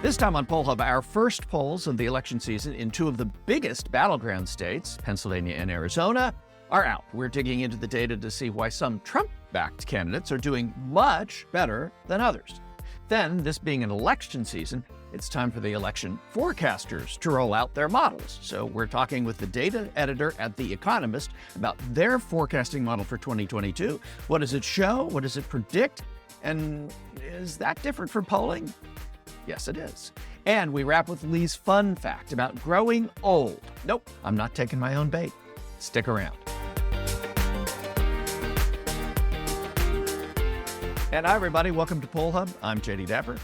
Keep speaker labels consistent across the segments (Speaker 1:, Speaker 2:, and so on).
Speaker 1: This time on Poll Hub, our first polls of the election season in two of the biggest battleground states, Pennsylvania and Arizona, are out. We're digging into the data to see why some Trump-backed candidates are doing much better than others. Then, this being an election season, it's time for the election forecasters to roll out their models. So we're talking with the data editor at The Economist about their forecasting model for 2022. What does it show? What does it predict? And is that different from polling? Yes, it is. And we wrap with Lee's fun fact about growing old. Nope, I'm not taking my own bait. Stick around. And hi, everybody. Welcome to Poll Hub. I'm JD Dapper.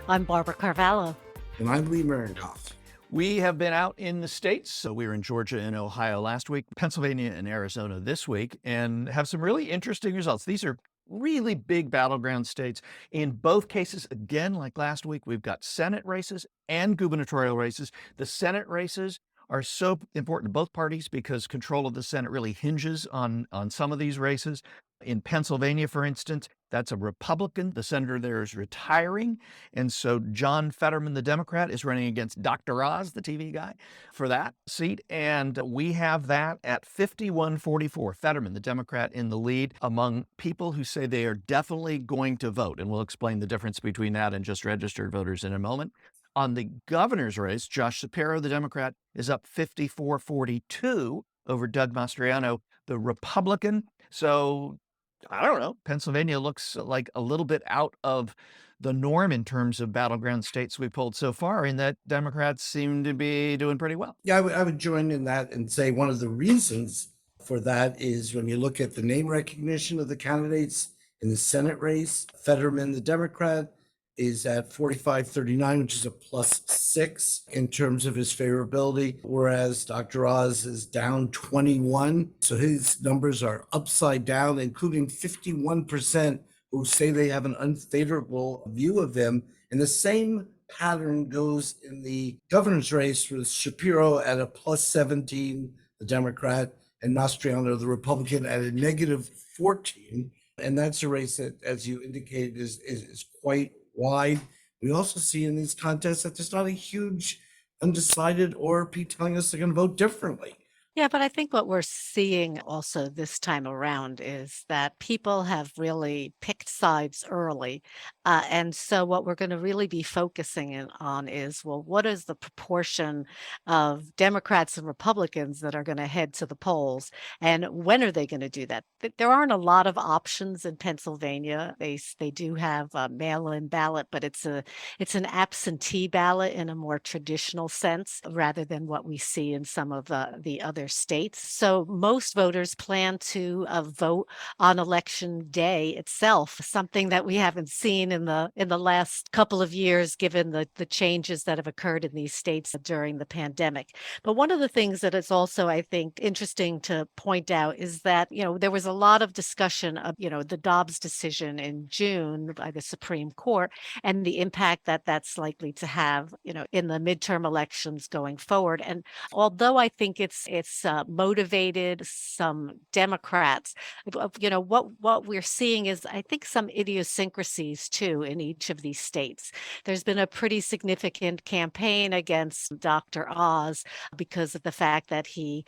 Speaker 2: I'm Barbara Carvalho.
Speaker 3: And I'm Lee Merendoff.
Speaker 1: We have been out in the States. So we were in Georgia and Ohio last week, Pennsylvania and Arizona this week, and have some really interesting results. These are really big battleground states. In both cases, again, like last week, we've got Senate races and gubernatorial races. The Senate races are so important to both parties because control of the Senate really hinges on some of these races. In Pennsylvania, for instance, that's a Republican. The senator there is retiring. And so John Fetterman, the Democrat, is running against Dr. Oz, the TV guy, for that seat. And we have that at 51-44. Fetterman, the Democrat, in the lead among people who say they are definitely going to vote. And we'll explain the difference between that and just registered voters in a moment. On the governor's race, Josh Shapiro, the Democrat, is up 54-42 over Doug Mastriano, the Republican. So I don't know. Pennsylvania looks like a little bit out of the norm in terms of battleground states we polled so far, in that Democrats seem to be doing pretty well.
Speaker 3: Yeah, I would join in that and say one of the reasons for that is when you look at the name recognition of the candidates in the Senate race, Fetterman, the Democrat, is at 45-39, which is a +6 in terms of his favorability, whereas Dr. Oz is down 21. So his numbers are upside down, including 51% who say they have an unfavorable view of him. And the same pattern goes in the governor's race with Shapiro at a +17, the Democrat, and Mastriano, the Republican, at a -14. And that's a race that, as you indicated, is quite wide. We also see in these contests that there's not a huge undecided or people telling us they're going to vote differently.
Speaker 2: Yeah, but I think what we're seeing also this time around is that people have really picked sides early. And so what we're going to really be focusing on is, well, what is the proportion of Democrats and Republicans that are going to head to the polls? And when are they going to do that? There aren't a lot of options in Pennsylvania. They do have a mail-in ballot, but it's an absentee ballot in a more traditional sense rather than what we see in some of the other states. So most voters plan to vote on election day itself, something that we haven't seen in the last couple of years, given the changes that have occurred in these states during the pandemic. But one of the things that is also, I think, interesting to point out is that, there was a lot of discussion of, the Dobbs decision in June by the Supreme Court and the impact that that's likely to have, in the midterm elections going forward. And although I think it's motivated some Democrats, what we're seeing is, I think, some idiosyncrasies too in each of these states. There's been a pretty significant campaign against Dr. Oz because of the fact that he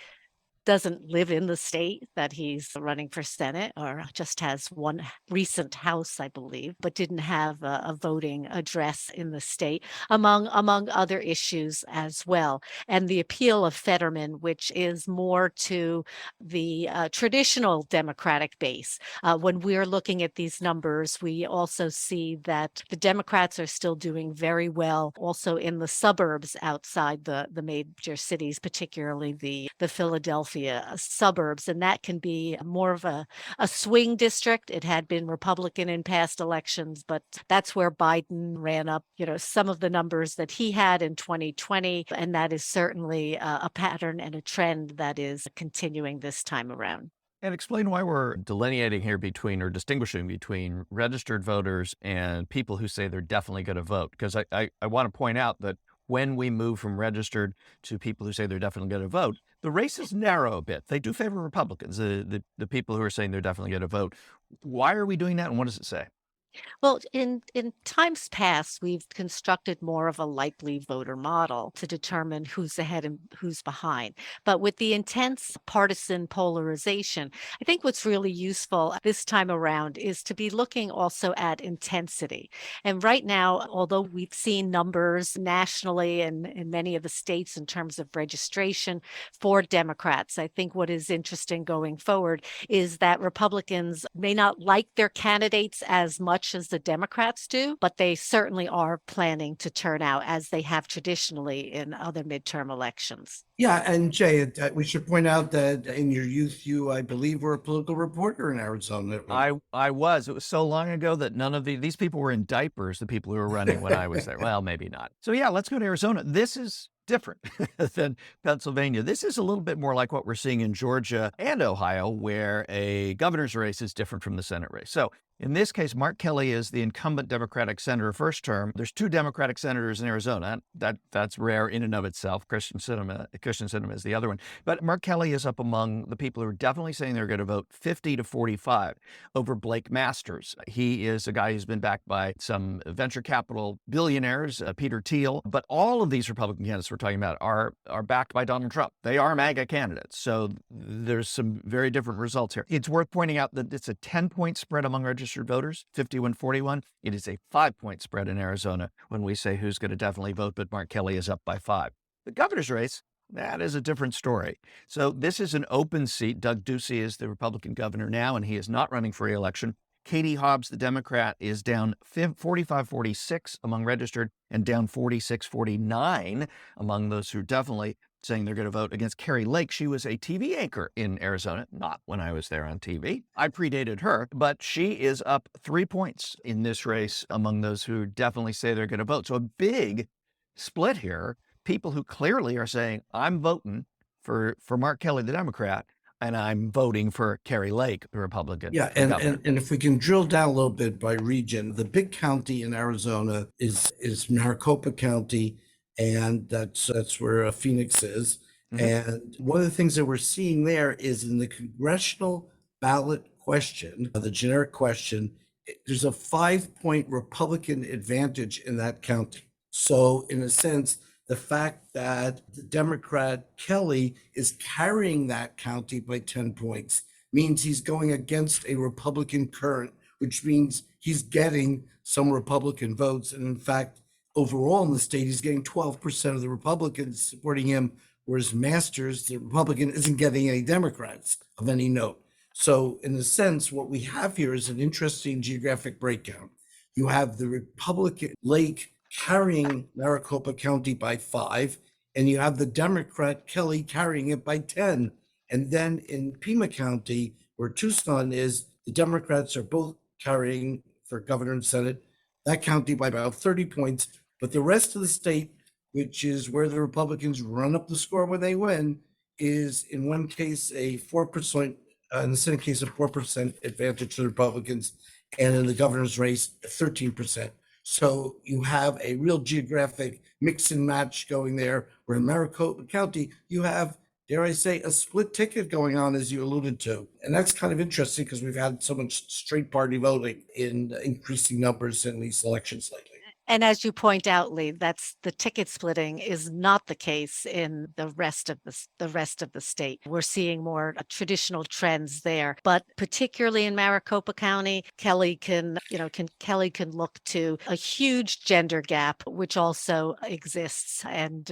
Speaker 2: doesn't live in the state that he's running for Senate, or just has one recent House, I believe, but didn't have a voting address in the state, among other issues as well. And the appeal of Fetterman, which is more to the traditional Democratic base. When we're looking at these numbers, we also see that the Democrats are still doing very well also in the suburbs outside the major cities, particularly the Philadelphia suburbs, and that can be more of a swing district. It had been Republican in past elections, but that's where Biden ran up, some of the numbers that he had in 2020, and that is certainly a pattern and a trend that is continuing this time around.
Speaker 1: And explain why we're delineating here between, or distinguishing between, registered voters and people who say they're definitely going to vote. Because I want to point out that when we move from registered to people who say they're definitely going to vote, the races narrow a bit. They do favor Republicans, the people who are saying they're definitely going to vote. Why are we doing that, and what does it say?
Speaker 2: Well, in times past, we've constructed more of a likely voter model to determine who's ahead and who's behind. But with the intense partisan polarization, I think what's really useful this time around is to be looking also at intensity. And right now, although we've seen numbers nationally and in many of the states in terms of registration for Democrats, I think what is interesting going forward is that Republicans may not like their candidates as much as the Democrats do, but they certainly are planning to turn out as they have traditionally in other midterm elections.
Speaker 3: Yeah, and Jay, we should point out that in your youth, you, I believe, were a political reporter in Arizona at one
Speaker 1: I was. It was so long ago that none of these people were in diapers, the people who were running when I was there. Well, maybe not. So yeah, let's go to Arizona. This is different than Pennsylvania. This is a little bit more like what we're seeing in Georgia and Ohio, where a governor's race is different from the Senate race. So in this case, Mark Kelly is the incumbent Democratic senator first term. There's two Democratic senators in Arizona. That's rare in and of itself. Christian Sinema is the other one. But Mark Kelly is up among the people who are definitely saying they're going to vote 50 to 45 over Blake Masters. He is a guy who's been backed by some venture capital billionaires, Peter Thiel. But all of these Republican candidates we're talking about are backed by Donald Trump. They are MAGA candidates. So there's some very different results here. It's worth pointing out that it's a 10-point spread among registered voters, 51-41. It is a 5-point spread in Arizona when we say who's going to definitely vote, but Mark Kelly is up by 5. The governor's race, that is a different story. So this is an open seat. Doug Ducey is the Republican governor now, and he is not running for re-election. Katie Hobbs, the Democrat, is down 45-46 among registered and down 46-49 among those who are definitely saying they're going to vote against Carrie Lake. She was a TV anchor in Arizona, not when I was there on TV. I predated her, but she is up 3 points in this race among those who definitely say they're going to vote. So a big split here. People who clearly are saying, I'm voting for Mark Kelly, the Democrat, and I'm voting for Carrie Lake, the Republican,
Speaker 3: Yeah,
Speaker 1: for governor.
Speaker 3: and if we can drill down a little bit by region, the big county in Arizona is Maricopa County, and that's where Phoenix is.
Speaker 1: Mhm.
Speaker 3: And one of the things that we're seeing there is in the congressional ballot question, the generic question, there's a 5-point Republican advantage in that county. So in a sense, the fact that the Democrat Kelly is carrying that county by 10 points means he's going against a Republican current, which means he's getting some Republican votes. And in fact, overall in the state, he's getting 12% of the Republicans supporting him, whereas Masters, the Republican, isn't getting any Democrats of any note. So, in a sense, what we have here is an interesting geographic breakdown. You have the Republican Lake carrying Maricopa County by 5, and you have the Democrat Kelly carrying it by 10. And then in Pima County, where Tucson is, the Democrats are both carrying for governor and Senate that county by about 30 points. But the rest of the state, which is where the Republicans run up the score when they win, is in one case a 4%, in the Senate case, a 4% advantage to the Republicans, and in the governor's race, 13%. So you have a real geographic mix and match going there, where in Maricopa County, you have, dare I say, a split ticket going on, as you alluded to. And that's kind of interesting because we've had so much straight party voting in increasing numbers in these elections lately.
Speaker 2: And as you point out, Lee, that's the ticket splitting is not the case in the rest of the state. We're seeing more traditional trends there, but particularly in Maricopa County, Kelly can look to a huge gender gap, which also exists. And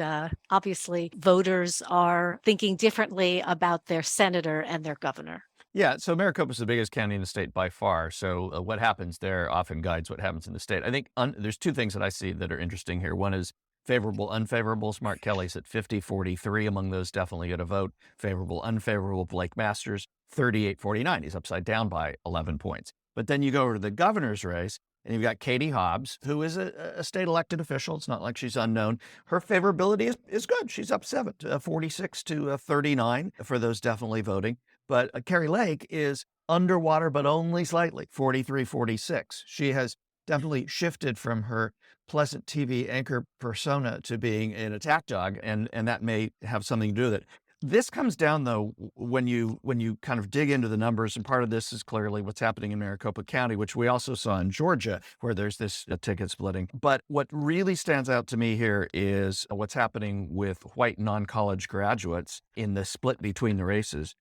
Speaker 2: obviously, voters are thinking differently about their senator and their governor.
Speaker 1: Yeah, so Maricopa is the biggest county in the state by far. So what happens there often guides what happens in the state. I think there's two things that I see that are interesting here. One is favorable, unfavorables. Mark Kelly's at 50-43 among those definitely going to vote. Favorable, unfavorable. Blake Masters, 38-49. He's upside down by 11 points. But then you go over to the governor's race, and you've got Katie Hobbs, who is a state elected official. It's not like she's unknown. Her favorability is good. She's up 46-39 for those definitely voting. But Carrie Lake is underwater, but only slightly, 43-46. She has definitely shifted from her pleasant TV anchor persona to being an attack dog, and that may have something to do with it. This comes down though when you kind of dig into the numbers, and part of this is clearly what's happening in Maricopa County, which we also saw in Georgia, where there's this ticket splitting. But what really stands out to me here is what's happening with white non-college graduates in the split between the races.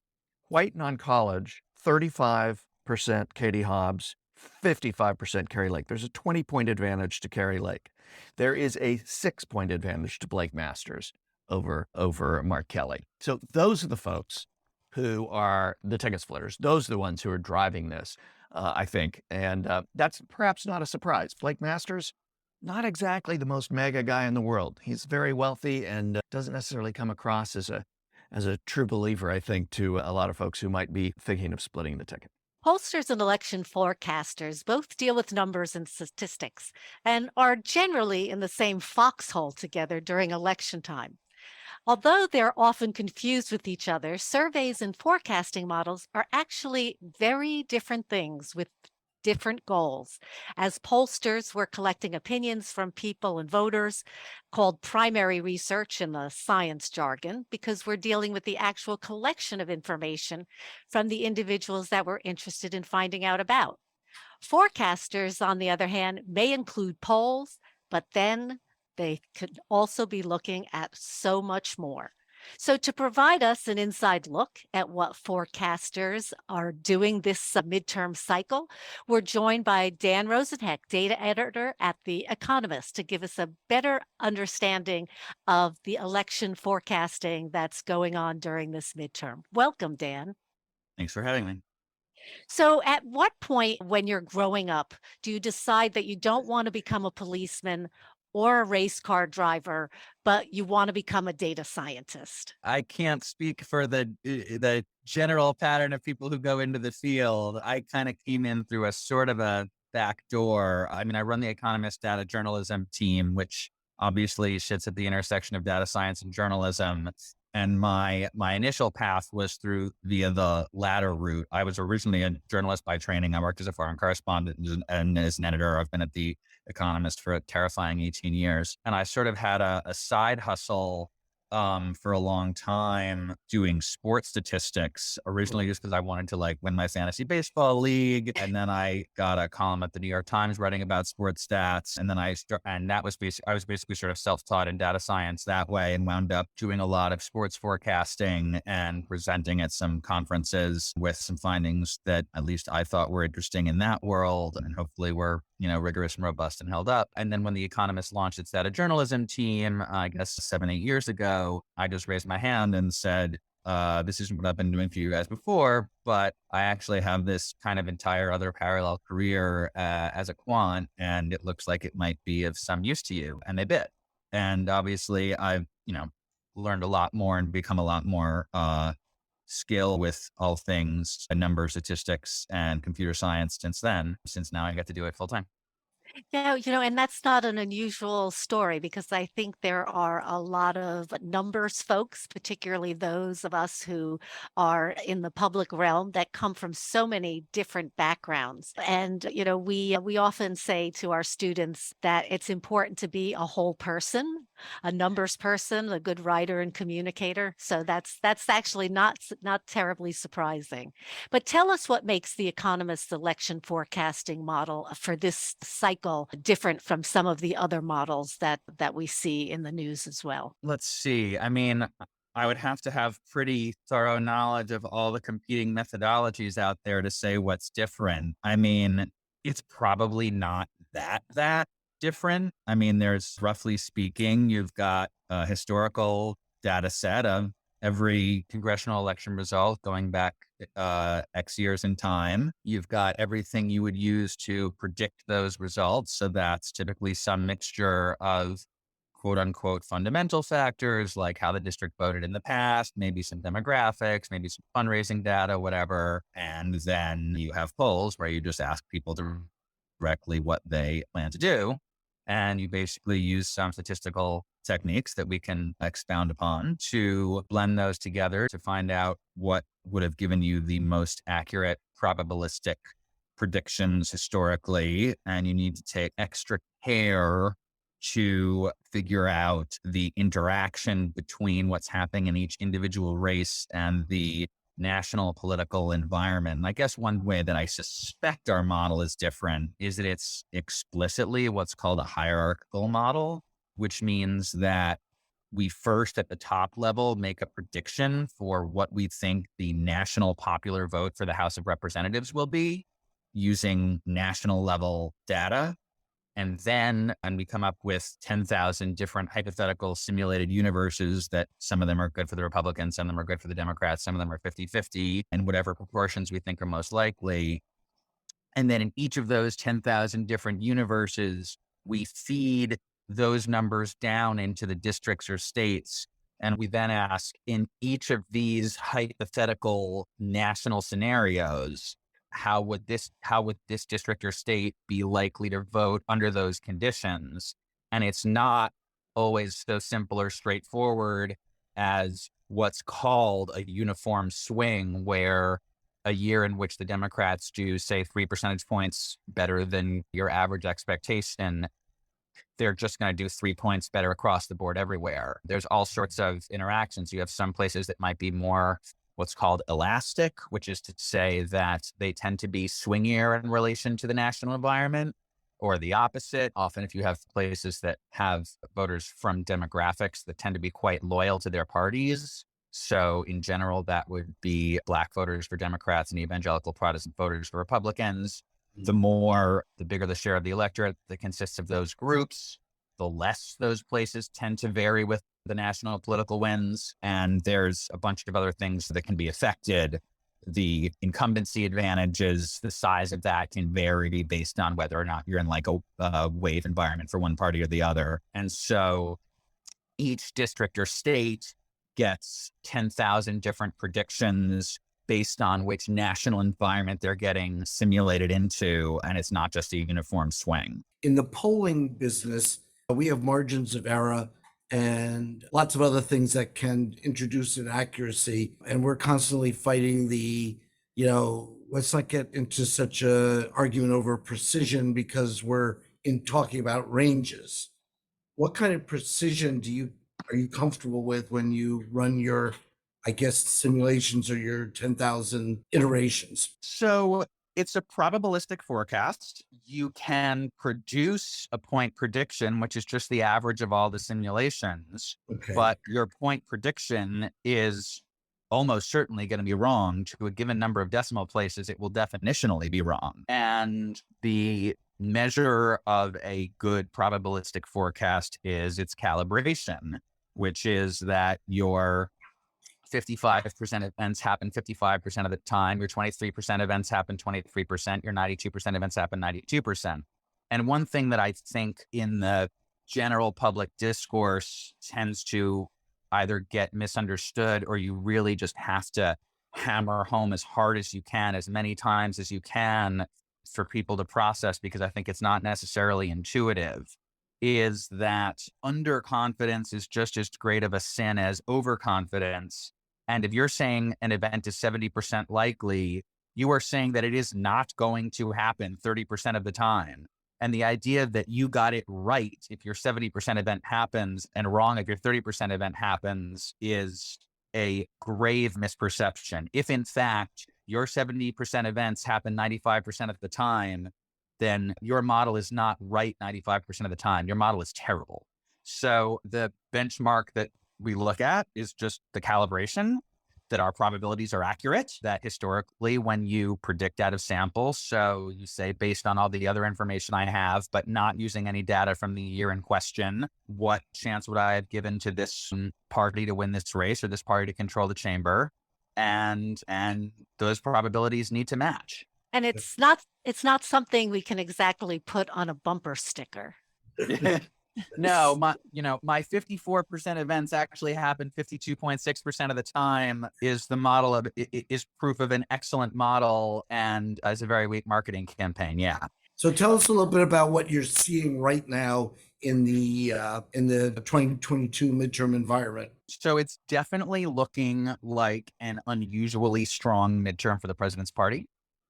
Speaker 1: White non-college, 35% Katie Hobbs, 55% Carrie Lake. There's a 20-point advantage to Carrie Lake. There is a 6-point advantage to Blake Masters over Mark Kelly. So those are the folks who are the ticket splitters. Those are the ones who are driving this, I think. And that's perhaps not a surprise. Blake Masters, not exactly the most mega guy in the world. He's very wealthy and doesn't necessarily come across as a true believer, I think, to a lot of folks who might be thinking of splitting the ticket.
Speaker 2: Pollsters and election forecasters both deal with numbers and statistics and are generally in the same foxhole together during election time. Although they're often confused with each other, surveys and forecasting models are actually very different things with different goals. As pollsters, we're collecting opinions from people and voters, called primary research in the science jargon, because we're dealing with the actual collection of information from the individuals that we're interested in finding out about. Forecasters, on the other hand, may include polls, but then they could also be looking at so much more. So, to provide us an inside look at what forecasters are doing this midterm cycle, we're joined by Dan Rosenheck, data editor at The Economist, to give us a better understanding of the election forecasting that's going on during this midterm. Welcome, Dan.
Speaker 4: Thanks for having me.
Speaker 2: So, at what point when you're growing up do you decide that you don't want to become a policeman or a race car driver, but you want to become a data scientist?
Speaker 4: I can't speak for the general pattern of people who go into the field. I kind of came in through a sort of a back door. I mean, I run the Economist data journalism team, which obviously sits at the intersection of data science and journalism. And my initial path was through via the latter route. I was originally a journalist by training. I worked as a foreign correspondent and as an editor. I've been at the Economist for a terrifying 18 years. And I sort of had a side hustle for a long time doing sports statistics, originally just because I wanted to like win my fantasy baseball league. And then I got a column at the New York Times writing about sports stats. And then I was basically sort of self-taught in data science that way, and wound up doing a lot of sports forecasting and presenting at some conferences with some findings that at least I thought were interesting in that world, and hopefully were, rigorous and robust and held up. And then when the Economist launched its data journalism team, I guess 7, 8 years ago, I just raised my hand and said, this isn't what I've been doing for you guys before, but I actually have this kind of entire other parallel career as a quant, and it looks like it might be of some use to you. And they bit. And obviously I've, learned a lot more and become a lot more skill with all things numbers, statistics, and computer science since now I get to do it full time.
Speaker 2: Yeah, and that's not an unusual story, because I think there are a lot of numbers folks, particularly those of us who are in the public realm, that come from so many different backgrounds. And, we often say to our students that it's important to be a whole person, a numbers person, a good writer and communicator. So that's actually not terribly surprising. But tell us what makes the Economist election forecasting model for this cycle different from some of the other models that we see in the news as well.
Speaker 4: Let's see. I mean, I would have to have pretty thorough knowledge of all the competing methodologies out there to say what's different. I mean, it's probably not that different. I mean, there's roughly speaking, you've got a historical data set of every congressional election result going back X years in time. You've got everything you would use to predict those results. So that's typically some mixture of quote unquote fundamental factors, like how the district voted in the past, maybe some demographics, maybe some fundraising data, whatever. And then you have polls where you just ask people directly what they plan to do. And you basically use some statistical techniques that we can expound upon to blend those together to find out what would have given you the most accurate probabilistic predictions historically. And you need to take extra care to figure out the interaction between what's happening in each individual race and the national political environment. And I guess one way that I suspect our model is different is that it's explicitly what's called a hierarchical model, which means that we first at the top level make a prediction for what we think the national popular vote for the House of Representatives will be using national level data. And we come up with 10,000 different hypothetical simulated universes that some of them are good for the Republicans, some of them are good for the Democrats, some of them are 50-50, and whatever proportions we think are most likely. And then in each of those 10,000 different universes, we feed those numbers down into the districts or states. And we then ask, in each of these hypothetical national scenarios, how would this district or state be likely to vote under those conditions? And it's not always so simple or straightforward as what's called a uniform swing, where a year in which the Democrats do, say, 3 percentage points better than your average expectation, they're just going to do 3 points better across the board everywhere. There's all sorts of interactions. You have some places that might be more what's called elastic, which is to say that they tend to be swingier in relation to the national environment, or the opposite. Often, if you have places that have voters from demographics that tend to be quite loyal to their parties, so in general, that would be Black voters for Democrats and evangelical Protestant voters for Republicans. The bigger the share of the electorate that consists of those groups, the less those places tend to vary with the national political winds. And there's a bunch of other things that can be affected. The incumbency advantages, the size of that can vary based on whether or not you're in like a wave environment for one party or the other. And so each district or state gets 10,000 different predictions based on which national environment they're getting simulated into. And it's not just a uniform swing.
Speaker 3: In the polling business, we have margins of error and lots of other things that can introduce inaccuracy. And we're constantly fighting let's not get into such a argument over precision because we're talking about ranges. What kind of precision are you comfortable with when you run your, I guess, simulations or your 10,000 iterations?
Speaker 4: So it's a probabilistic forecast. You can produce a point prediction, which is just the average of all the simulations.
Speaker 3: Okay.
Speaker 4: But your point prediction is almost certainly going to be wrong. To a given number of decimal places, it will definitionally be wrong. And the measure of a good probabilistic forecast is its calibration, which is that your 55% events happen 55% of the time, your 23% events happen 23%, your 92% events happen 92%. And one thing that I think in the general public discourse tends to either get misunderstood, or you really just have to hammer home as hard as you can, as many times as you can for people to process, because I think it's not necessarily intuitive, is that underconfidence is just as great of a sin as overconfidence. And if you're saying an event is 70% likely, you are saying that it is not going to happen 30% of the time. And the idea that you got it right if your 70% event happens and wrong if your 30% event happens is a grave misperception. If in fact your 70% events happen 95% of the time, then your model is not right 95% of the time. Your model is terrible. So the benchmark that we look at is just the calibration, that our probabilities are accurate, that historically when you predict out of samples, so you say based on all the other information I have, but not using any data from the year in question, what chance would I have given to this party to win this race or this party to control the chamber? And those probabilities need to match.
Speaker 2: And it's not something we can exactly put on a bumper sticker.
Speaker 4: No, my 54% events actually happen 52.6% of the time is the model of is proof of an excellent model and as a very weak marketing campaign. Yeah.
Speaker 3: So tell us a little bit about what you're seeing right now in the 2022 midterm environment.
Speaker 4: So it's definitely looking like an unusually strong midterm for the president's party.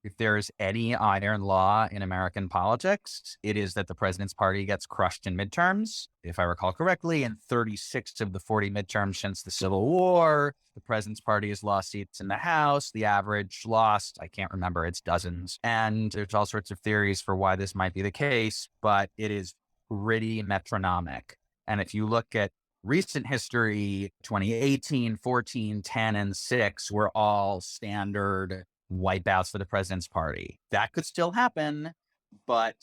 Speaker 4: If there is any iron law in American politics, it is that the president's party gets crushed in midterms. If I recall correctly, in 36 of the 40 midterms since the Civil War, the president's party has lost seats in the House. The average lost, I can't remember, it's dozens. And there's all sorts of theories for why this might be the case, but it is pretty metronomic. And if you look at recent history, 2018, 14, 10, and 6 were all standard wipeouts for the president's party. That could still happen, but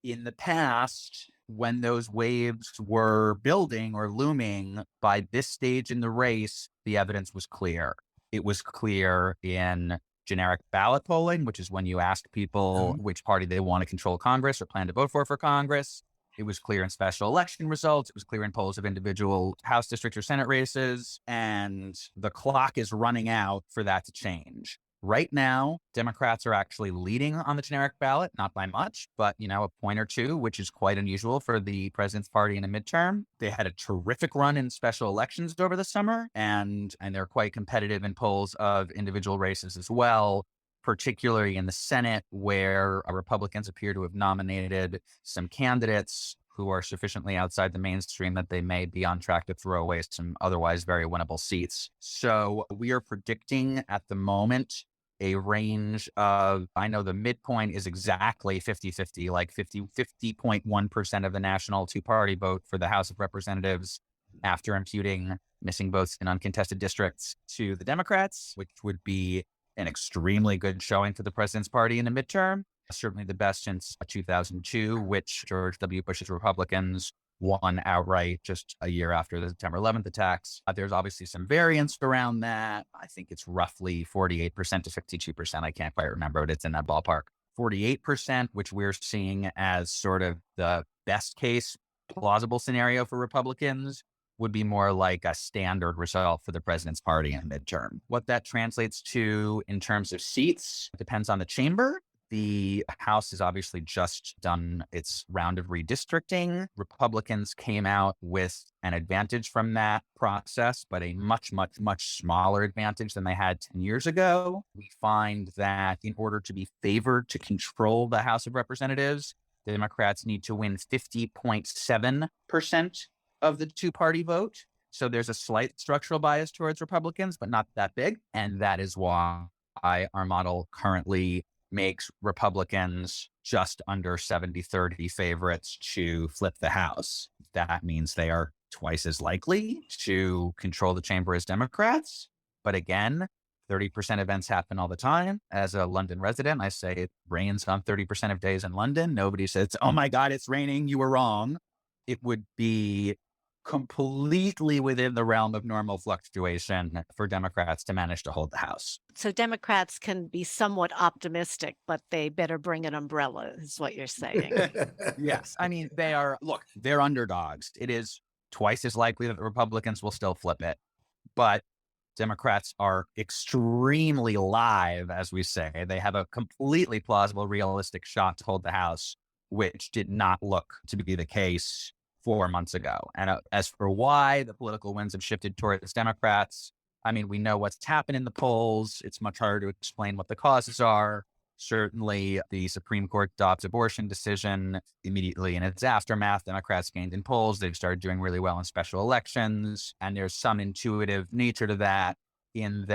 Speaker 4: in the past, when those waves were building or looming, by this stage in the race, the evidence was clear. It was clear in generic ballot polling, which is when you ask people which party they want to control Congress or plan to vote for Congress. It was clear in special election results. It was clear in polls of individual House district or Senate races. And the clock is running out for that to change. Right now, Democrats are actually leading on the generic ballot, not by much, but, a point or two, which is quite unusual for the president's party in a midterm. They had a terrific run in special elections over the summer, and they're quite competitive in polls of individual races as well, particularly in the Senate, where Republicans appear to have nominated some candidates who are sufficiently outside the mainstream that they may be on track to throw away some otherwise very winnable seats. So we are predicting at the moment a range of, I know the midpoint is exactly 50-50, like 50.1% of the national two-party vote for the House of Representatives after imputing missing votes in uncontested districts to the Democrats, which would be an extremely good showing for the president's party in the midterm. Certainly the best since 2002, which George W. Bush's Republicans won outright just a year after the September 11th attacks. There's obviously some variance around that. I think it's roughly 48% to 52%. I can't quite remember, but it's in that ballpark. 48%, which we're seeing as sort of the best case plausible scenario for Republicans, would be more like a standard result for the president's party in midterm. What that translates to in terms of seats depends on the chamber. The House has obviously just done its round of redistricting. Republicans came out with an advantage from that process, but a much, much, much smaller advantage than they had 10 years ago. We find that in order to be favored to control the House of Representatives, the Democrats need to win 50.7% of the two-party vote. So there's a slight structural bias towards Republicans, but not that big. And that is why our model currently makes Republicans just under 70-30 favorites to flip the House. That means they are twice as likely to control the chamber as Democrats. But again, 30% events happen all the time. As a London resident, I say it rains on 30% of days in London. Nobody says, oh my God, it's raining. You were wrong. It would be completely within the realm of normal fluctuation for Democrats to manage to hold the House.
Speaker 2: So Democrats can be somewhat optimistic, but they better bring an umbrella, is what you're saying.
Speaker 4: Yes. I mean, they're underdogs. It is twice as likely that the Republicans will still flip it. But Democrats are extremely live, as we say. They have a completely plausible, realistic shot to hold the House, which did not look to be the case 4 months ago. And as for why the political winds have shifted towards Democrats, I mean, we know what's happened in the polls. It's much harder to explain what the causes are. Certainly, the Supreme Court Dobbs abortion decision, immediately in its aftermath, Democrats gained in polls. They've started doing really well in special elections. And there's some intuitive nature to that, in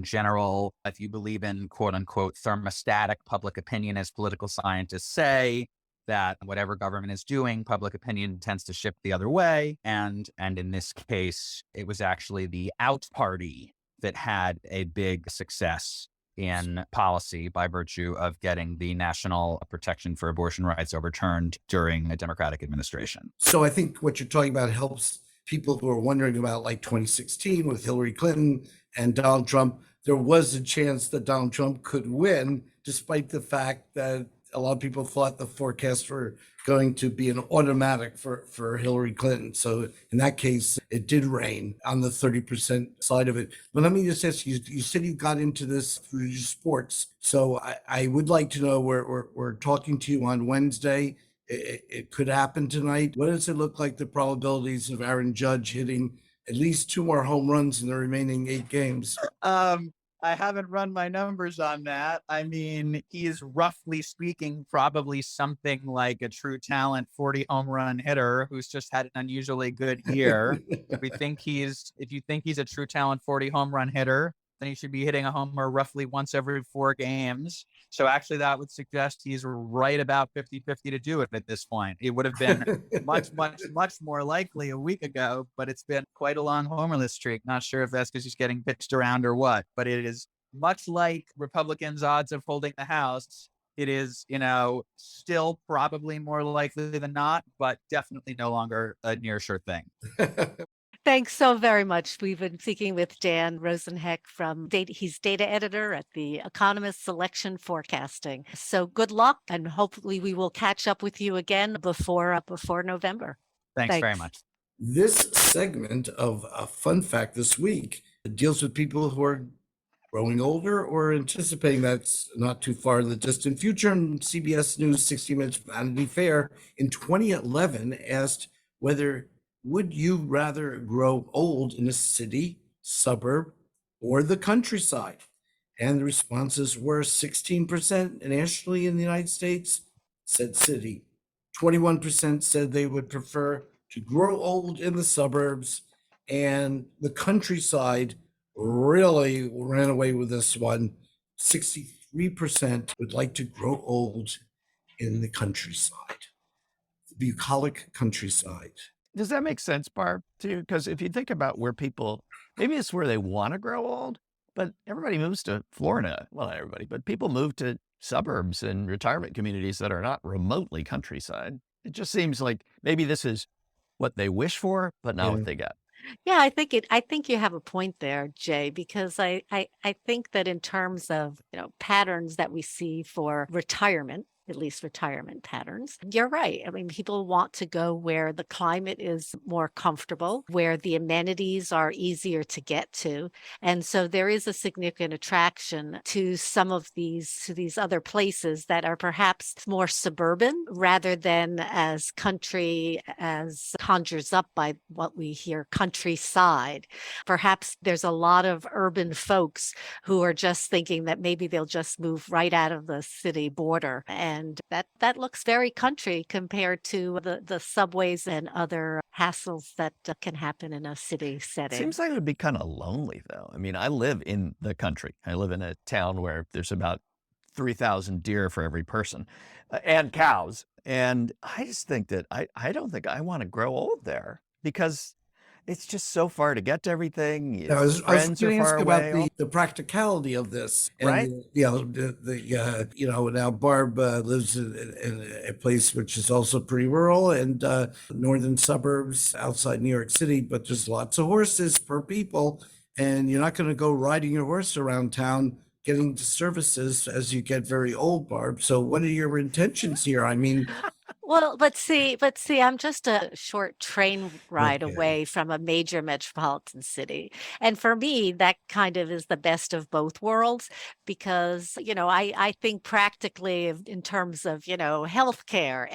Speaker 4: general, if you believe in quote unquote thermostatic public opinion, as political scientists say, that whatever government is doing, public opinion tends to shift the other way. And in this case, it was actually the out party that had a big success in policy by virtue of getting the national protection for abortion rights overturned during a Democratic administration.
Speaker 3: So I think what you're talking about helps people who are wondering about like 2016 with Hillary Clinton and Donald Trump. There was a chance that Donald Trump could win, despite the fact that a lot of people thought the forecasts were going to be an automatic for Hillary Clinton. So in that case, it did rain on the 30% side of it. But let me just ask you, you said you got into this through sports. So I would like to know, we're talking to you on Wednesday. It could happen tonight. What does it look like the probabilities of Aaron Judge hitting at least 2 more home runs in the remaining 8 games?
Speaker 4: I haven't run my numbers on that. I mean, he is roughly speaking probably something like a true talent 40 home run hitter who's just had an unusually good year. If you think he's a true talent 40 home run hitter, then he should be hitting a homer roughly once every 4 games. So actually that would suggest he's right about 50-50 to do it at this point. It would have been much, much, much more likely a week ago, but it's been quite a long homerless streak. Not sure if that's because he's getting pitched around or what, but it is much like Republicans' odds of holding the House. It is, still probably more likely than not, but definitely no longer a near sure thing.
Speaker 2: Thanks so very much. We've been speaking with Dan Rosenheck from he's data editor at the Economist Selection Forecasting. So good luck, and hopefully we will catch up with you again before November.
Speaker 4: Thanks very
Speaker 2: Thanks.
Speaker 4: much.
Speaker 3: This segment of a fun fact this week deals with people who are growing older or anticipating that's not too far in the distant future. And CBS News 60 Minutes Vanity Fair in 2011 asked whether would you rather grow old in a city, suburb, or the countryside? And the responses were 16% nationally in the United States said city. 21% said they would prefer to grow old in the suburbs, and the countryside really ran away with this one. 63% would like to grow old in the countryside, the bucolic countryside.
Speaker 1: Does that make sense, Barb, to you? Because if you think about where people, maybe it's where they want to grow old, but everybody moves to Florida. Well, not everybody, but people move to suburbs and retirement communities that are not remotely countryside. It just seems like maybe this is what they wish for, but not what they get.
Speaker 2: Yeah, I think you have a point there, Jay, because I think that in terms of, patterns that we see for retirement, at least retirement patterns, you're right. I mean, people want to go where the climate is more comfortable, where the amenities are easier to get to. And so there is a significant attraction to some of these other places that are perhaps more suburban rather than as country as conjures up by what we hear countryside. Perhaps there's a lot of urban folks who are just thinking that maybe they'll just move right out of the city border. And that looks very country compared to the subways and other hassles that can happen in a city setting.
Speaker 1: Seems like it would be kind of lonely, though. I mean, I live in the country. I live in a town where there's about 3,000 deer for every person and cows. And I just think that I don't think I want to grow old there because it's just so far to get to everything.
Speaker 3: I was
Speaker 1: Friends are
Speaker 3: going to
Speaker 1: far
Speaker 3: ask
Speaker 1: away.
Speaker 3: about the practicality of this, and
Speaker 1: Right.
Speaker 3: now Barb lives in a place which is also pretty rural and northern suburbs outside New York City, but there's lots of horses per people, and you're not going to go riding your horse around town getting to services as you get very old, Barb. So what are your intentions here? I mean,
Speaker 2: Well, but see, I'm just a short train ride
Speaker 3: Okay.
Speaker 2: away from a major metropolitan city. And for me, that kind of is the best of both worlds because, I think practically in terms of, healthcare,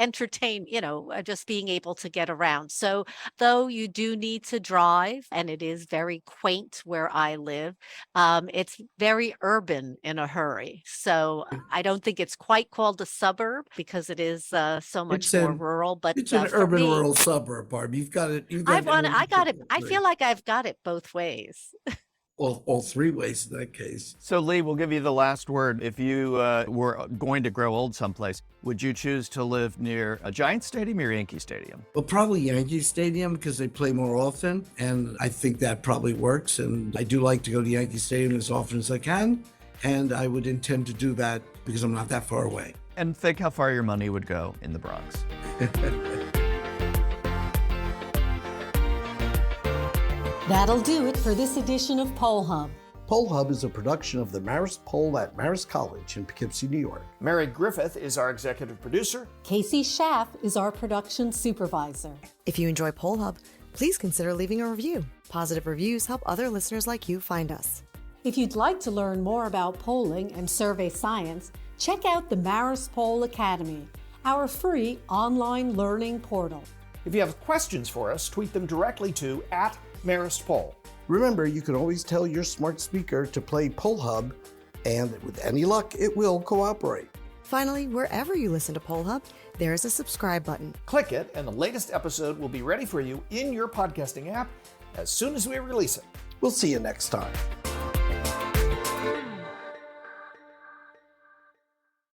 Speaker 2: just being able to get around. So though you do need to drive and it is very quaint where I live, it's very urban in a hurry. So I don't think it's quite called a suburb because it is so much
Speaker 3: It's
Speaker 2: more
Speaker 3: an-
Speaker 2: rural. But
Speaker 3: it's an
Speaker 2: for
Speaker 3: urban
Speaker 2: me,
Speaker 3: rural suburb, Barb. You've got it.
Speaker 2: I got it. I feel like I've got it both ways.
Speaker 3: all three ways in that case.
Speaker 1: So, Lee, we'll give you the last word. If you were going to grow old someplace, would you choose to live near a Giants stadium or Yankee Stadium?
Speaker 3: Well, probably Yankee Stadium because they play more often, and I think that probably works. And I do like to go to Yankee Stadium as often as I can, and I would intend to do that because I'm not that far away.
Speaker 1: And think how far your money would go in the Bronx.
Speaker 5: That'll do it for this edition of Poll Hub.
Speaker 3: Poll Hub is a production of the Marist Poll at Marist College in Poughkeepsie, New York.
Speaker 1: Mary Griffith is our executive producer.
Speaker 5: Casey Schaff is our production supervisor.
Speaker 6: If you enjoy Poll Hub, please consider leaving a review. Positive reviews help other listeners like you find us.
Speaker 5: If you'd like to learn more about polling and survey science, check out the Marist Poll Academy, our free online learning portal.
Speaker 7: If you have questions for us, tweet them directly to @MaristPoll.
Speaker 3: Remember, you can always tell your smart speaker to play Poll Hub, and with any luck, it will cooperate.
Speaker 6: Finally, wherever you listen to Poll Hub, there is a subscribe button.
Speaker 7: Click it, and the latest episode will be ready for you in your podcasting app as soon as we release it.
Speaker 3: We'll see you next time.